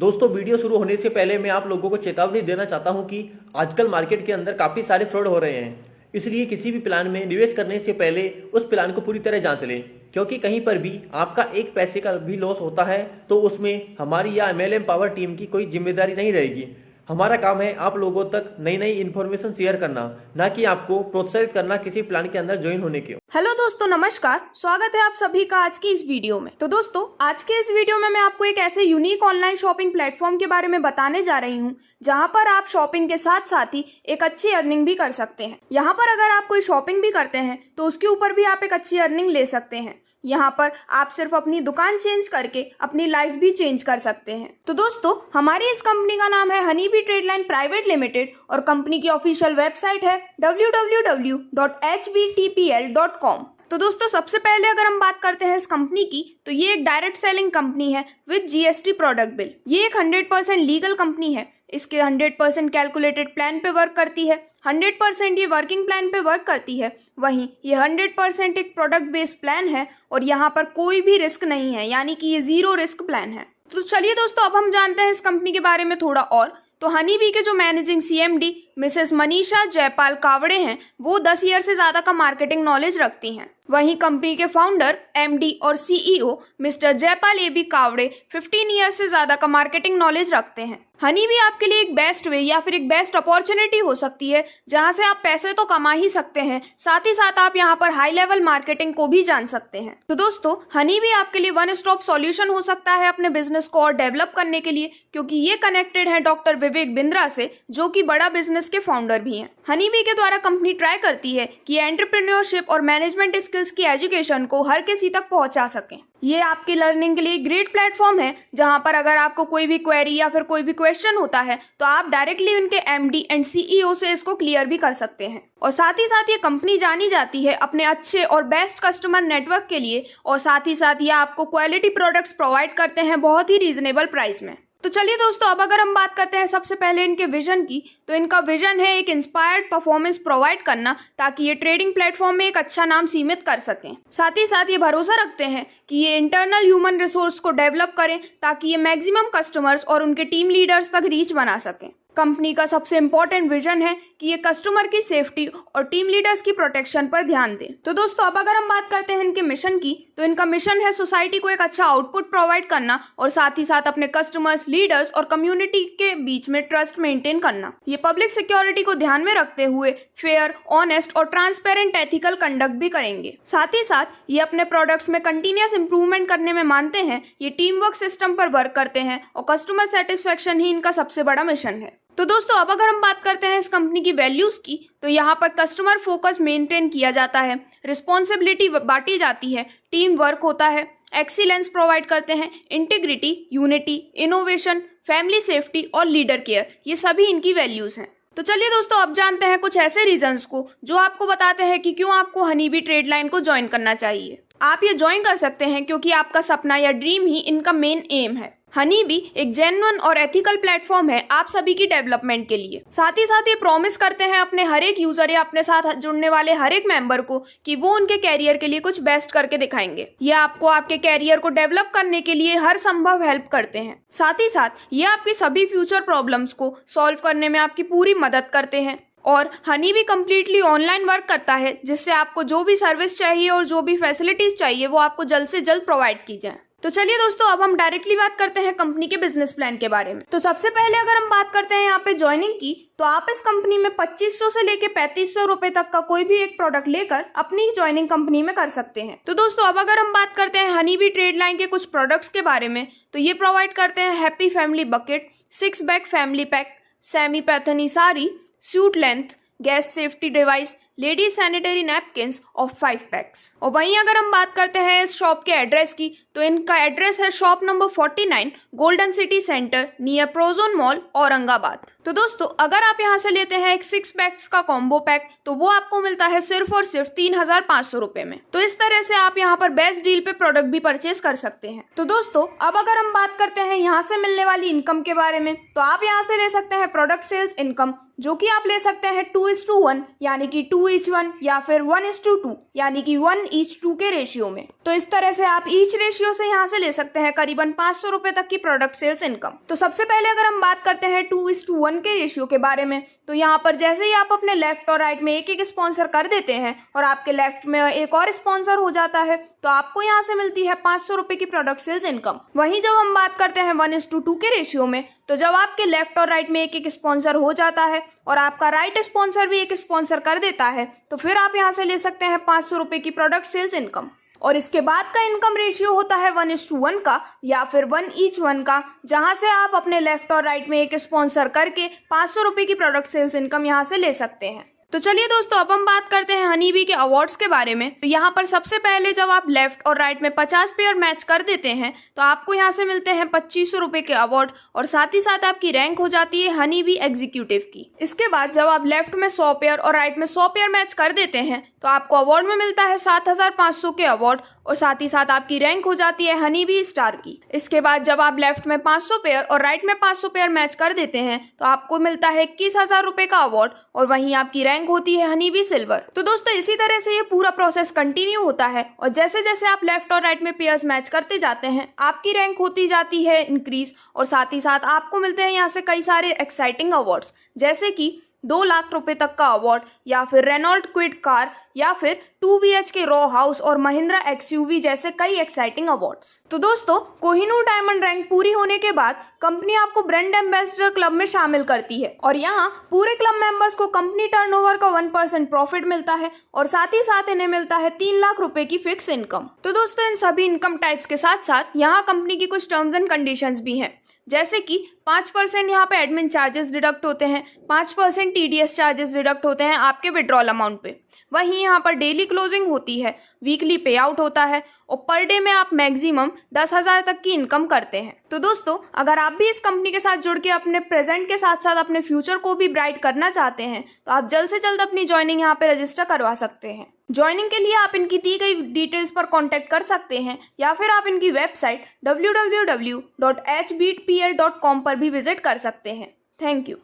दोस्तों वीडियो शुरू होने से पहले मैं आप लोगों को चेतावनी देना चाहता हूं कि आजकल मार्केट के अंदर काफ़ी सारे फ्रॉड हो रहे हैं। इसलिए किसी भी प्लान में निवेश करने से पहले उस प्लान को पूरी तरह जांच लें, क्योंकि कहीं पर भी आपका एक पैसे का भी लॉस होता है तो उसमें हमारी या MLM पावर टीम की कोई जिम्मेदारी नहीं रहेगी। हमारा काम है आप लोगों तक नई नई इन्फॉर्मेशन शेयर करना, ना कि आपको प्रोत्साहित करना किसी प्लान के अंदर ज्वाइन होने के। हेलो दोस्तों, नमस्कार। स्वागत है आप सभी का आज की इस वीडियो में। तो दोस्तों, आज के इस वीडियो में मैं आपको एक ऐसे यूनिक ऑनलाइन शॉपिंग प्लेटफॉर्म के बारे में बताने जा रही हूँ जहाँ पर आप शॉपिंग के साथ साथ ही एक अच्छी अर्निंग भी कर सकते हैं। यहाँ पर अगर आप कोई शॉपिंग भी करते हैं तो उसके ऊपर भी आप एक अच्छी अर्निंग ले सकते हैं। यहाँ पर आप सिर्फ अपनी दुकान चेंज करके अपनी लाइफ भी चेंज कर सकते हैं। तो दोस्तों, हमारी इस कंपनी का नाम है हनीबी ट्रेडलाइन प्राइवेट लिमिटेड और कंपनी की ऑफिशियल वेबसाइट है www.hbtpl.com। तो दोस्तों, सबसे पहले अगर हम बात करते हैं इस कंपनी की, तो ये एक डायरेक्ट सेलिंग कंपनी है विद GST प्रोडक्ट बिल। ये एक 100% लीगल कंपनी है। इसके 100% कैलकुलेटेड प्लान पे वर्क करती है, 100% ये वर्किंग प्लान पे वर्क करती है। वहीं ये 100% एक प्रोडक्ट बेस्ड प्लान है और यहाँ पर कोई भी रिस्क नहीं है, यानी कि ये 0 रिस्क प्लान है। तो चलिए दोस्तों, अब हम जानते हैं इस कंपनी के बारे में थोड़ा और। तो हनीबी के जो managing CMD Mrs Manisha Jaipal Kawade हैं, वो 10 ईयर से ज़्यादा का मार्केटिंग नॉलेज रखती हैं। वहीं कंपनी के फाउंडर MD और CEO mister Jaipal AB Kawade 15 year से ज़्यादा का मार्केटिंग नॉलेज रखते हैं। हनीबी आपके लिए एक बेस्ट वे या फिर एक बेस्ट अपॉर्चुनिटी हो सकती है जहां से आप पैसे तो कमा ही सकते हैं, साथ ही साथ आप यहां पर हाई लेवल मार्केटिंग को भी जान सकते हैं। तो दोस्तों, हनीबी आपके लिए वन स्टॉप सॉल्यूशन हो सकता है अपने बिजनेस को और डेवलप करने के लिए, क्योंकि ये कनेक्टेड है डॉक्टर विवेक बिंद्रा से, जो कि बड़ा बिजनेस के फाउंडर भी हैं। हनीबी के द्वारा कंपनी ट्राई करती है कि एंटरप्रेन्योरशिप और मैनेजमेंट स्किल्स की एजुकेशन को हर किसी तक पहुंचा सकें। ये आपकी लर्निंग के लिए ग्रेट प्लेटफॉर्म है जहां पर अगर आपको कोई भी क्वेरी या फिर कोई भी क्वेश्चन होता है तो आप डायरेक्टली उनके MD एंड CEO से इसको क्लियर भी कर सकते हैं। और साथ ही साथ ये कंपनी जानी जाती है अपने अच्छे और बेस्ट कस्टमर नेटवर्क के लिए, और साथ ही साथ ये आपको क्वालिटी प्रोडक्ट्स प्रोवाइड करते हैं बहुत ही रीजनेबल प्राइस में। तो चलिए दोस्तों, अब अगर हम बात करते हैं सबसे पहले इनके विजन की, तो इनका विजन है एक इंस्पायर्ड परफॉर्मेंस प्रोवाइड करना, ताकि ये ट्रेडिंग प्लेटफॉर्म में एक अच्छा नाम सीमित कर सकें। साथ ही साथ ये भरोसा रखते हैं कि ये इंटरनल ह्यूमन रिसोर्स को डेवलप करें ताकि ये मैक्सिमम कस्टमर्स और उनके टीम लीडर्स तक रीच बना सकें। कंपनी का सबसे इम्पोर्टेंट विजन है कि ये कस्टमर की सेफ्टी और टीम लीडर्स की प्रोटेक्शन पर ध्यान दें। तो दोस्तों, अब अगर हम बात करते हैं इनके मिशन की, तो इनका मिशन है सोसाइटी को एक अच्छा आउटपुट प्रोवाइड करना और साथ ही साथ अपने कस्टमर्स, लीडर्स और कम्युनिटी के बीच में ट्रस्ट मेंटेन करना। ये पब्लिक सिक्योरिटी को ध्यान में रखते हुए फेयर, ऑनेस्ट और ट्रांसपेरेंट एथिकल कंडक्ट भी करेंगे। साथ ही साथ ये अपने प्रोडक्ट्स में कंटिन्यूअस इंप्रूवमेंट करने में मानते हैं। ये टीम वर्क सिस्टम पर वर्क करते हैं और कस्टमर सेटिस्फेक्शन ही इनका सबसे बड़ा मिशन है। तो दोस्तों, अब अगर हम बात करते हैं इस कंपनी की वैल्यूज की, तो यहाँ पर कस्टमर फोकस मेंटेन किया जाता है, रिस्पॉन्सिबिलिटी बांटी जाती है, टीम वर्क होता है, एक्सीलेंस प्रोवाइड करते हैं, integrity, unity, innovation, family safety और लीडर केयर, ये सभी इनकी वैल्यूज हैं। तो चलिए दोस्तों, अब जानते हैं कुछ ऐसे रीजंस को जो आपको बताते हैं कि क्यों आपको हनीबी ट्रेडलाइन को ज्वाइन करना चाहिए। आप ये ज्वाइन कर सकते हैं क्योंकि आपका सपना या ड्रीम ही इनका मेन एम है। हनीबी एक जेन्युइन और एथिकल प्लेटफॉर्म है आप सभी की डेवलपमेंट के लिए। साथ ही साथ ये प्रॉमिस करते हैं अपने हर एक यूजर या अपने साथ जुड़ने वाले हर एक मेंबर को कि वो उनके कैरियर के लिए कुछ बेस्ट करके दिखाएंगे। ये आपको आपके कैरियर को डेवलप करने के लिए हर संभव हेल्प करते हैं। साथ ही साथ ये आपकी सभी फ्यूचर प्रॉब्लम्स को सॉल्व करने में आपकी पूरी मदद करते हैं। और हनीबी कम्प्लीटली ऑनलाइन वर्क करता है, जिससे आपको जो भी सर्विस चाहिए और जो भी फैसिलिटीज चाहिए वो आपको जल्द से जल्द प्रोवाइड की जाए। तो चलिए दोस्तों, अब हम डायरेक्टली बात करते हैं कंपनी के बिजनेस प्लान के बारे में। तो सबसे पहले अगर हम बात करते हैं यहाँ पे ज्वाइनिंग की, तो आप इस कंपनी में 2500 से लेके 3500 रुपए तक का कोई भी एक प्रोडक्ट लेकर अपनी ज्वाइनिंग कंपनी में कर सकते हैं। तो दोस्तों, अब अगर हम बात करते हैं हनीबी ट्रेडलाइन के कुछ प्रोडक्ट्स के बारे में, तो ये प्रोवाइड करते हैं happy family bucket, 6 bag family pack, semi Paithani sari, suit length, gas safety device, lady sanitary napkins और 5 पैक्स। और वहीं अगर हम बात करते हैं इस शॉप के एड्रेस की, तो इनका एड्रेस है shop number 49 golden city centre near Prozone mall Aurangabad. तो दोस्तों, अगर आप यहाँ से लेते हैं एक 6 पैक्स का कॉम्बो पैक, तो वो आपको मिलता है सिर्फ और सिर्फ 3500 रुपए में। तो इस तरह से आप यहाँ पर बेस्ट डील पे प्रोडक्ट भी परचेज कर सकते हैं। तो दोस्तों, अब अगर हम बात करते हैं यहाँ से मिलने वाली इनकम के बारे में, तो आप यहाँ से ले सकते हैं प्रोडक्ट सेल्स इनकम, जो कि आप ले सकते हैं 2:1 यानी कि 2:1 या फिर 1:2 यानी कि 1:2 के रेशियो में। तो इस तरह से आप ईच रेशियो से यहाँ से ले सकते हैं करीबन 500 रुपए तक की प्रोडक्ट सेल्स इनकम। तो सबसे पहले अगर हम बात करते हैं 2:1 के रेशियो के बारे में, तो यहाँ पर जैसे ही आप अपने लेफ्ट और राइट में एक एक स्पॉन्सर कर देते हैं और आपके लेफ्ट में एक और स्पॉन्सर हो जाता है, तो आपको यहाँ से मिलती है 500 रुपए की प्रोडक्ट सेल्स इनकम। वहीं जब हम बात करते हैं 1:2 के रेशियो में, तो जब आपके लेफ्ट और राइट में एक एक स्पॉन्सर हो जाता है और आपका राइट स्पॉन्सर भी एक स्पॉन्सर कर देता है, तो फिर आप यहाँ से ले सकते हैं 500 रुपए की प्रोडक्ट सेल्स इनकम। और इसके बाद का इनकम रेशियो होता है 1:1 का या फिर 1:1 का, जहां से आप अपने लेफ्ट और राइट में एक स्पॉन्सर करके 500 रुपए की प्रोडक्ट सेल्स इनकम यहां से ले सकते हैं। तो चलिए दोस्तों, अब हम बात करते हैं हनी बी के अवार्ड्स के बारे में। तो यहाँ पर सबसे पहले जब आप लेफ्ट और राइट में 50 पेयर मैच कर देते हैं, तो आपको यहाँ से मिलते हैं 2500 रुपए के अवार्ड और साथ ही साथ आपकी रैंक हो जाती है हनी बी एग्जीक्यूटिव की। इसके बाद जब आप लेफ्ट में 100 पेयर और राइट में 100 पेयर मैच कर देते हैं, तो आपको अवार्ड में मिलता है 7500 के अवार्ड और साथ ही साथ आपकी रैंक हो जाती है हनी बी स्टार की। इसके बाद जब आप लेफ्ट में 500 पेयर और राइट में 500 पेयर मैच कर देते हैं, तो आपको मिलता है 21,000 रुपए का अवार्ड और वहीं आपकी रैंक होती है हनी बी सिल्वर। तो दोस्तों, इसी तरह से ये पूरा प्रोसेस कंटिन्यू होता है और जैसे जैसे आप लेफ्ट और राइट में पेयर्स मैच करते जाते हैं, आपकी रैंक होती जाती है इंक्रीज और साथ ही साथ आपको मिलते हैं यहाँ से कई सारे एक्साइटिंग अवार्ड्स, जैसे कि 2 लाख रुपए तक का अवार्ड या फिर रेनॉल्ट क्विड कार या फिर 2 BHK रॉ हाउस और महिंद्रा XUV जैसे कई एक्साइटिंग अवार्ड्स। तो दोस्तों, कोहिनूर डायमंड रैंक पूरी होने के बाद कंपनी आपको ब्रांड एम्बेसडर क्लब में शामिल करती है और यहाँ पूरे क्लब मेंबर्स को कंपनी टर्नओवर का 1% प्रॉफिट मिलता है और साथ ही साथ इन्हें मिलता है 3 लाख रुपए की फिक्स इनकम। तो दोस्तों, इन सभी इनकम टाइप्स के साथ साथ यहाँ कंपनी की कुछ टर्म्स एंड कंडीशंस भी हैं, जैसे कि 5% यहाँ पे एडमिन चार्जेस डिडक्ट होते हैं, 5% TDS चार्जेस डिडक्ट होते हैं आपके विड्रॉल अमाउंट पे। वहीं यहाँ पर डेली क्लोजिंग होती है, वीकली पे आउट होता है और पर डे में आप मैक्सिमम 10,000 तक की इनकम करते हैं। तो दोस्तों, अगर आप भी इस कंपनी के साथ जुड़ के अपने प्रेजेंट के साथ साथ अपने फ्यूचर को भी ब्राइट करना चाहते हैं, तो आप जल्द से जल्द अपनी ज्वाइनिंग यहाँ पे रजिस्टर करवा सकते हैं। ज्वाइनिंग के लिए आप इनकी दी गई डिटेल्स पर कॉन्टैक्ट कर सकते हैं या फिर आप इनकी वेबसाइट www.hbeatpl.com पर भी विजिट कर सकते हैं। Thank you.